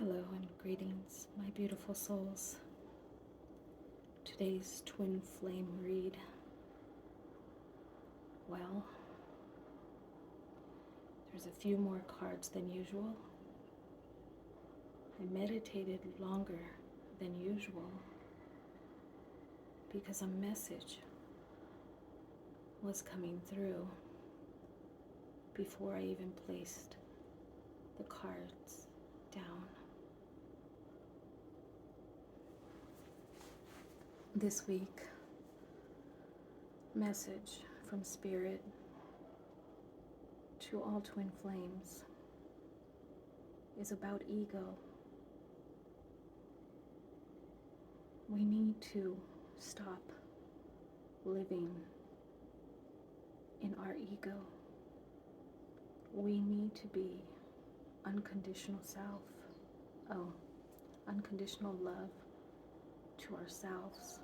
Hello and greetings, my beautiful souls. Today's twin flame read. Well, there's a few more cards than usual. I meditated longer than usual because a message was coming through before I even placed the cards down. This week, message from Spirit to all twin flames is about ego. We need to stop living in our ego. We need to be unconditional self. Unconditional love to ourselves,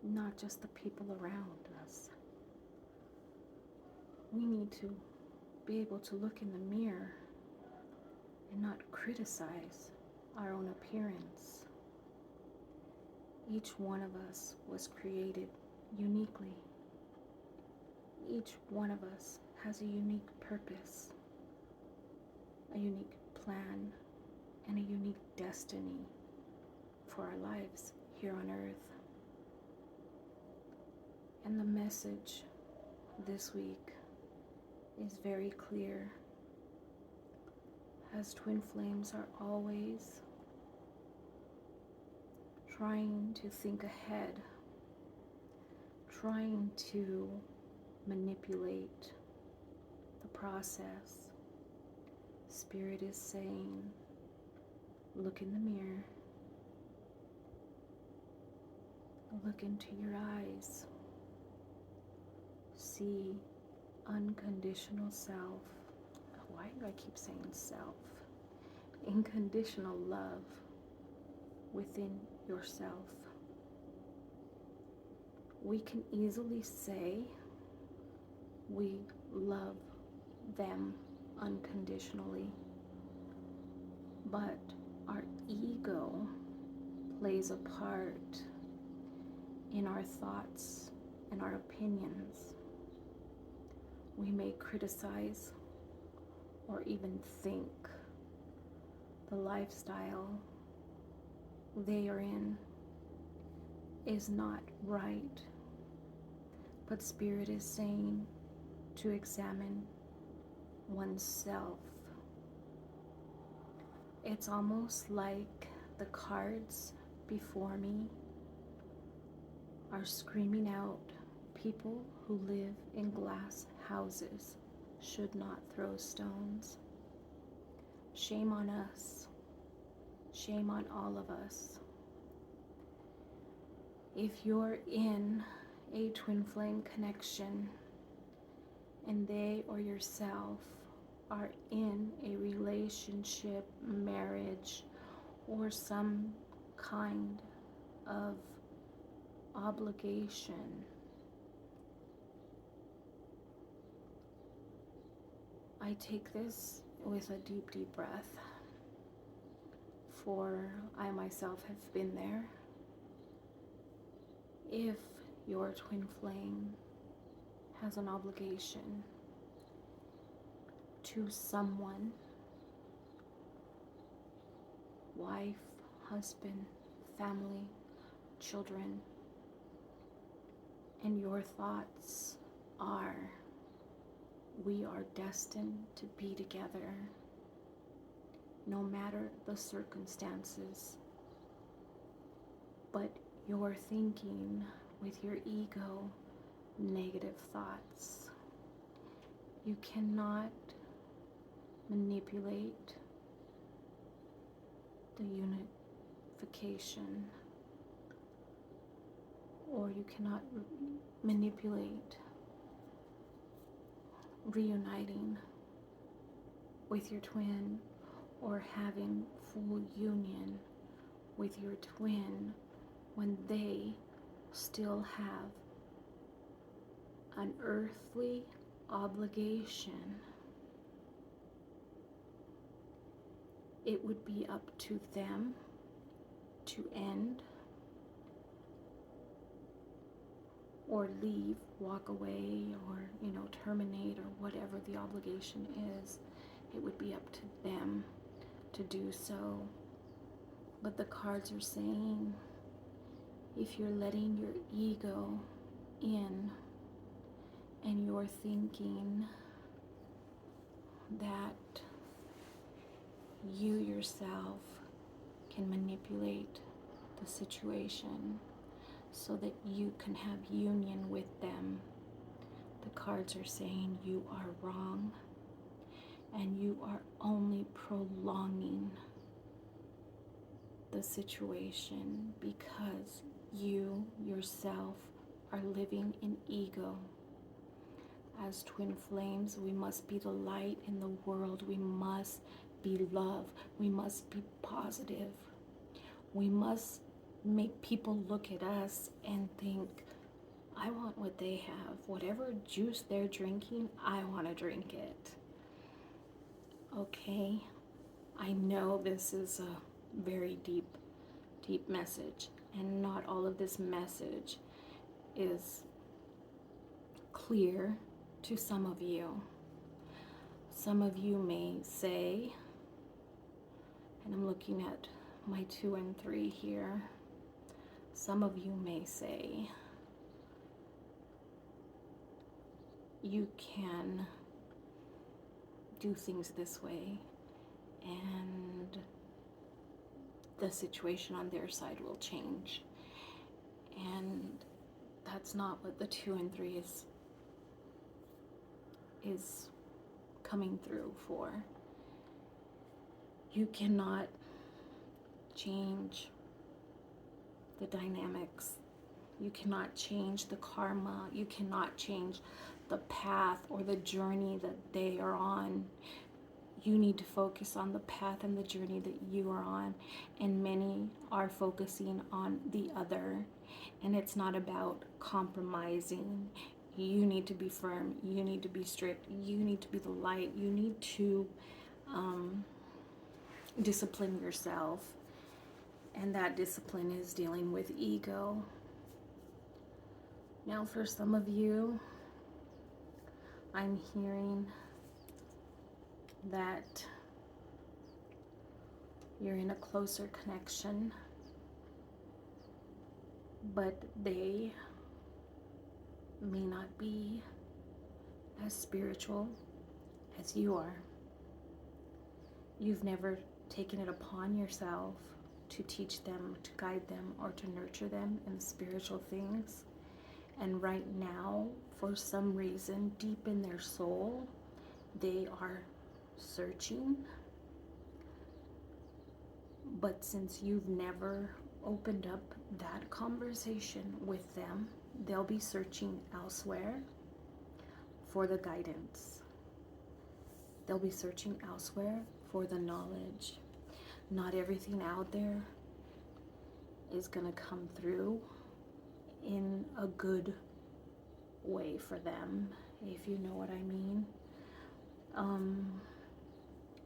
not just the people around us. We need to be able to look in the mirror and not criticize our own appearance. Each one of us was created uniquely. Each one of us has a unique purpose, a unique plan, and a unique destiny for our lives here on earth. And the message this week is very clear, as twin flames are always trying to think ahead, trying to manipulate the process. Spirit is saying, look in the mirror, look into your eyes, see unconditional self. Why do I keep saying self? Unconditional love within yourself. We can easily say we love them unconditionally, but our ego plays a part in our thoughts and our opinions. We may criticize or even think the lifestyle they are in is not right, but Spirit is saying to examine oneself. It's almost like the cards before me are screaming out, people who live in glass houses should not throw stones. Shame on us. Shame on all of us. If you're in a twin flame connection and they or yourself are in a relationship, marriage, or some kind of obligation, I take this with a deep, deep breath, for I myself have been there. If your twin flame has an obligation to someone, wife, husband, family, children, and your thoughts are, we are destined to be together no matter the circumstances, but you're thinking with your ego negative thoughts. You cannot manipulate the unification, or you cannot manipulate reuniting with your twin or having full union with your twin when they still have an earthly obligation it would be up to them to end or leave, walk away, or, terminate, or whatever the obligation is. It would be up to them to do so. But the cards are saying, if you're letting your ego in and you're thinking that you yourself can manipulate the situation so that you can have union with them, the cards are saying you are wrong, and you are only prolonging the situation because you yourself are living in ego. As twin flames, we must be the light in the world. We must be love. We must be positive. We must make people look at us and think, I want what they have. Whatever juice they're drinking, I want to drink it. Okay? I know this is a very deep message, and not all of this message is clear to some of you. Some of you may say, and I'm looking at my 2 and 3 here, some of you may say, you can do things this way and the situation on their side will change. And that's not what the 2 and 3 is coming through for. You cannot change the dynamics. You cannot change the karma. You cannot change the path or the journey that they are on. You need to focus on the path and the journey that you are on. And many are focusing on the other. And it's not about compromising. You need to be firm. You need to be strict. You need to be the light. You need to discipline yourself. And that discipline is dealing with ego. Now, for some of you, I'm hearing that you're in a closer connection, but they may not be as spiritual as you are. You've never taken it upon yourself to teach them, to guide them, or to nurture them in spiritual things. And right now, for some reason, deep in their soul, they are searching. But since you've never opened up that conversation with them, they'll be searching elsewhere for the guidance. They'll be searching elsewhere for the knowledge. Not everything out there is going to come through in a good way for them, if you know what I mean.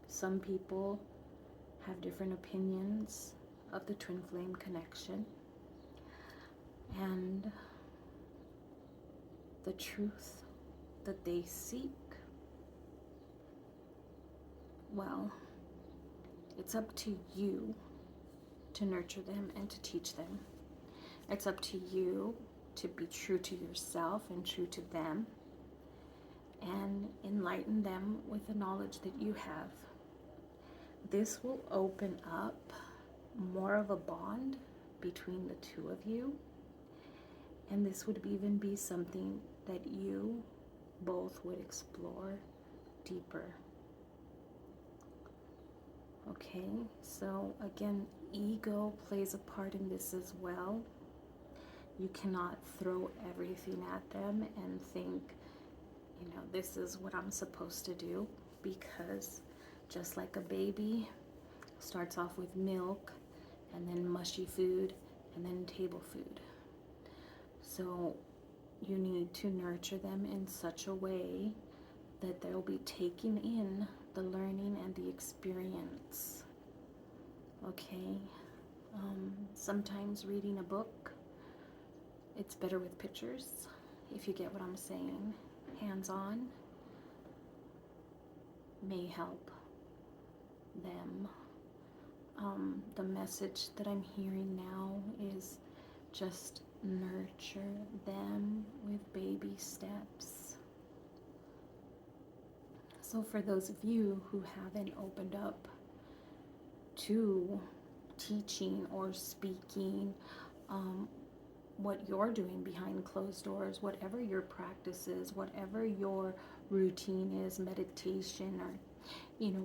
Some people have different opinions of the twin flame connection, and the truth that they seek, well, it's up to you to nurture them and to teach them. It's up to you to be true to yourself and true to them, and enlighten them with the knowledge that you have. This will open up more of a bond between the two of you, and this would even be something that you both would explore deeper. Okay, so again, ego plays a part in this as well. You cannot throw everything at them and think, this is what I'm supposed to do, because just like a baby starts off with milk and then mushy food and then table food. So you need to nurture them in such a way that they'll be taking in the learning and the experience. Okay. Sometimes reading a book, it's better with pictures, if you get what I'm saying. Hands-on may help them. The message that I'm hearing now is just nurture them with baby steps. So for those of you who haven't opened up to teaching or speaking, what you're doing behind closed doors, whatever your practice is, whatever your routine is, meditation, or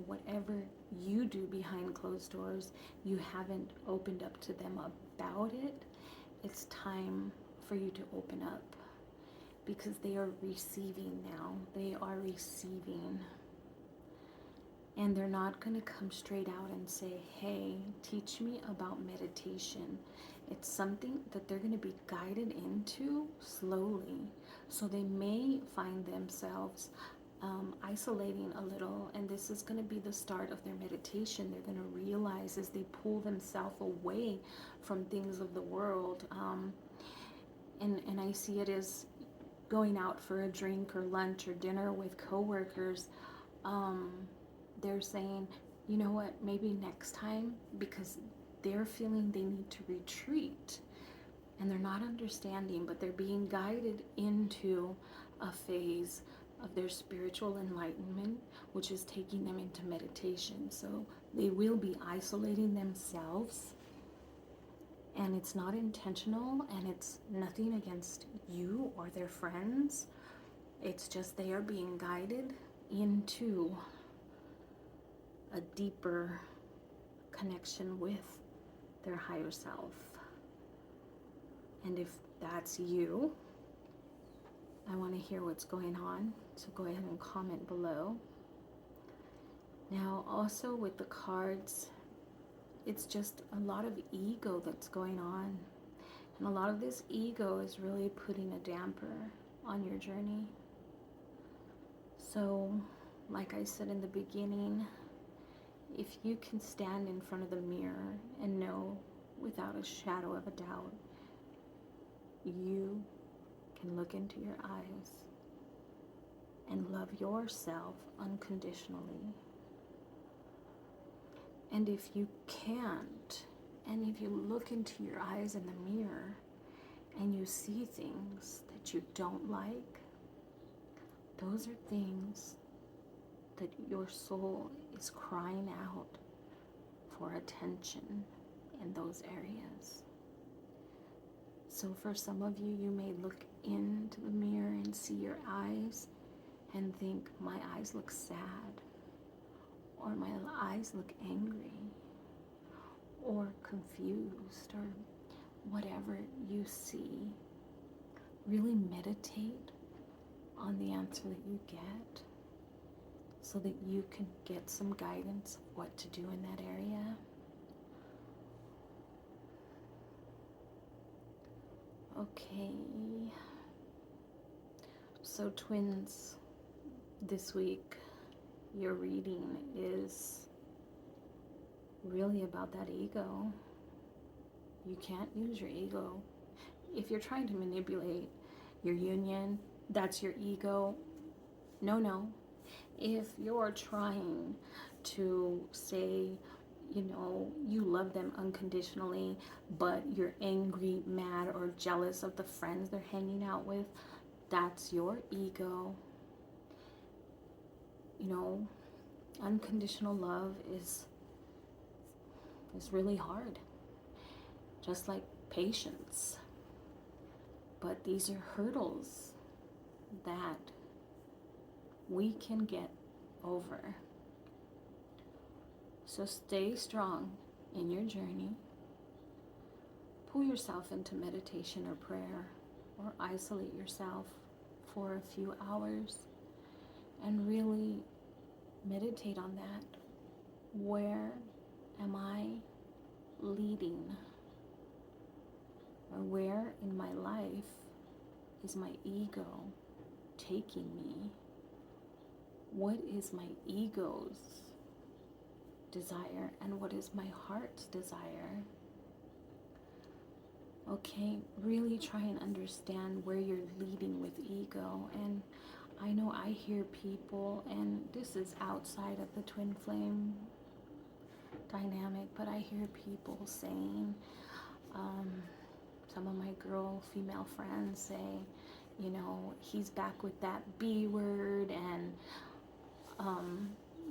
whatever you do behind closed doors, you haven't opened up to them about it. It's time for you to open up, because they are receiving now. They are receiving. And they're not going to come straight out and say, hey, teach me about meditation. It's something that they're going to be guided into slowly. So they may find themselves isolating a little, and this is going to be the start of their meditation. They're going to realize as they pull themselves away from things of the world. And I see it as going out for a drink or lunch or dinner with coworkers. They're saying, you know what, maybe next time, because they're feeling they need to retreat and they're not understanding, but they're being guided into a phase of their spiritual enlightenment, which is taking them into meditation. So they will be isolating themselves, and it's not intentional, and it's nothing against you or their friends. It's just they are being guided into a deeper connection with their higher self. And if that's you, I want to hear what's going on, so go ahead and comment below. Now, also with the cards, it's just a lot of ego that's going on. And a lot of this ego is really putting a damper on your journey. So, like I said in the beginning, if you can stand in front of the mirror and know without a shadow of a doubt, you can look into your eyes and love yourself unconditionally. And if you can't, and if you look into your eyes in the mirror and you see things that you don't like, those are things that your soul is crying out for attention in those areas. So for some of you, you may look into the mirror and see your eyes and think, my eyes look sad, or my eyes look angry, or confused, or whatever you see. Really meditate on the answer that you get, so that you can get some guidance of what to do in that area. Okay. So twins, this week, your reading is really about that ego. You can't use your ego. If you're trying to manipulate your union, that's your ego. No. If you're trying to say, you love them unconditionally, but you're angry, mad, or jealous of the friends they're hanging out with, that's your ego. Unconditional love is really hard, just like patience. But these are hurdles that we can get over. So stay strong in your journey. Pull yourself into meditation or prayer, or isolate yourself for a few hours and really meditate on that. Where am I leading? Or where in my life is my ego taking me? What is my ego's desire and what is my heart's desire. Okay, really try and understand where you're leading with ego. And I know I hear people, and this is outside of the twin flame dynamic, but I hear people saying, some of my female friends say, you know, he's back with that B word, and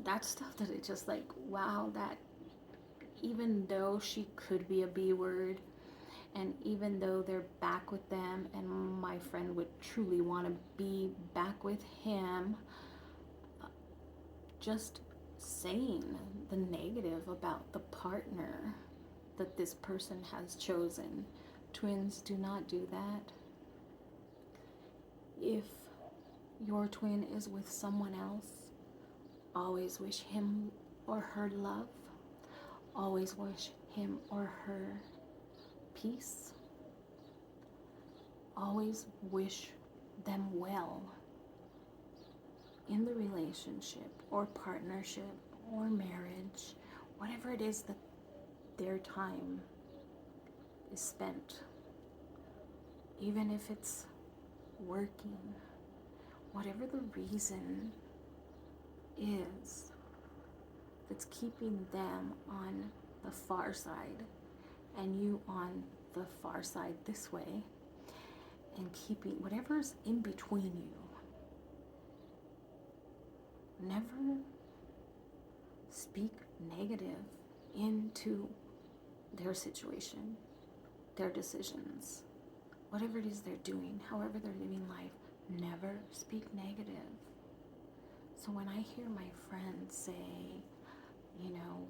that stuff that it's just like, wow, that even though she could be a B word, and even though they're back with them and my friend would truly want to be back with him, just saying the negative about the partner that this person has chosen. Twins, do not do that. If your twin is with someone else, always wish him or her love. Always wish him or her peace. Always wish them well in the relationship or partnership or marriage, whatever it is that their time is spent. Even if it's working, whatever the reason is that's keeping them on the far side and you on the far side this way, and keeping whatever's in between you. Never speak negative into their situation, their decisions, whatever it is they're doing, however they're living life. Never speak negative. So when I hear my friends say, you know,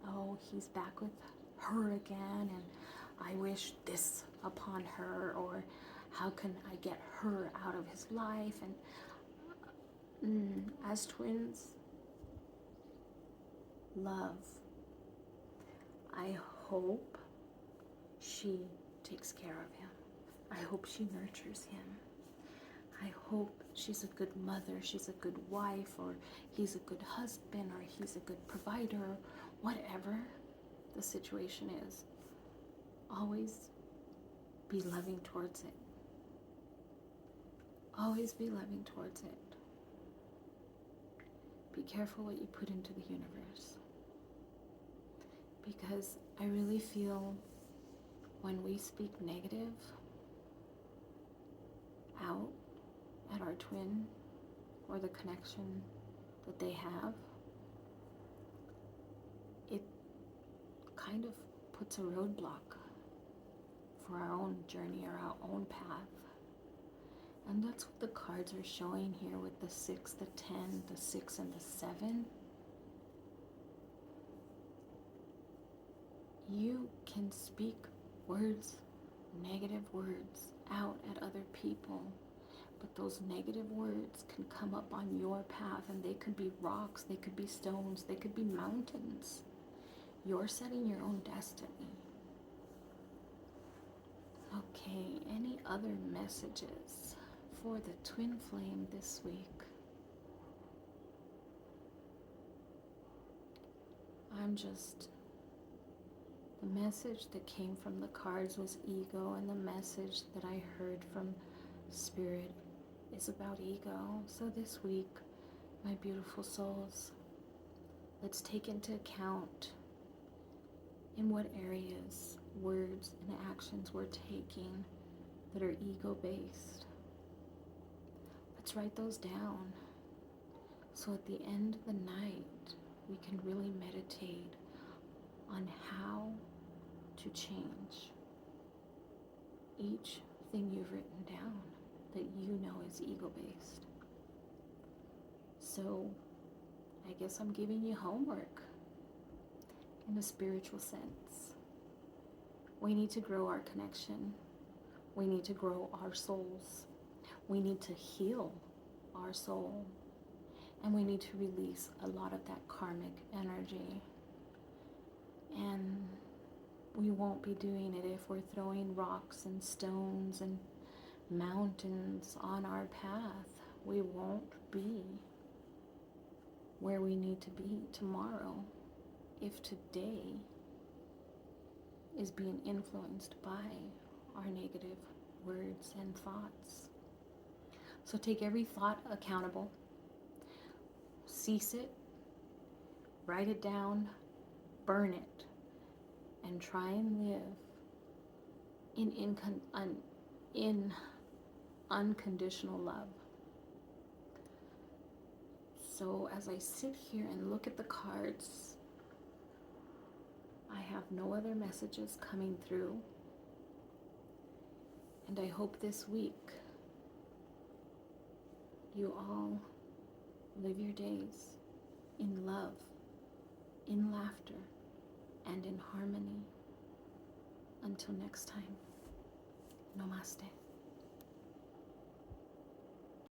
oh, he's back with her again, and I wish this upon her, or how can I get her out of his life? And as twins, love. I hope she takes care of him. I hope she nurtures him. I hope she's a good mother, she's a good wife, or he's a good husband, or he's a good provider, whatever the situation is. Always be loving towards it. Always be loving towards it. Be careful what you put into the universe. Because I really feel when we speak negative out at our twin or the connection that they have, it kind of puts a roadblock for our own journey or our own path. And that's what the cards are showing here with the 6, the 10, the 6, and the 7. You can speak words, negative words, out at other people. But those negative words can come up on your path, and they could be rocks, they could be stones, they could be mountains. You're setting your own destiny. Okay, any other messages for the twin flame this week? The message that came from the cards was ego, and the message that I heard from Spirit is about ego. So this week, my beautiful souls, let's take into account in what areas, words, and actions we're taking that are ego-based. Let's write those down so at the end of the night, we can really meditate on how to change each thing you've written down that you know is ego-based. So I guess I'm giving you homework in a spiritual sense. We need to grow our connection. We need to grow our souls. We need to heal our soul. And we need to release a lot of that karmic energy. And we won't be doing it if we're throwing rocks and stones and mountains on our path. We won't be where we need to be tomorrow. if today is being influenced by our negative words and thoughts. So take every thought accountable, cease it, write it down, burn it, and try and live in unconditional love. So as I sit here and look at the cards, I have no other messages coming through. And I hope this week you all live your days in love, in laughter, and in harmony. Until next time, namaste.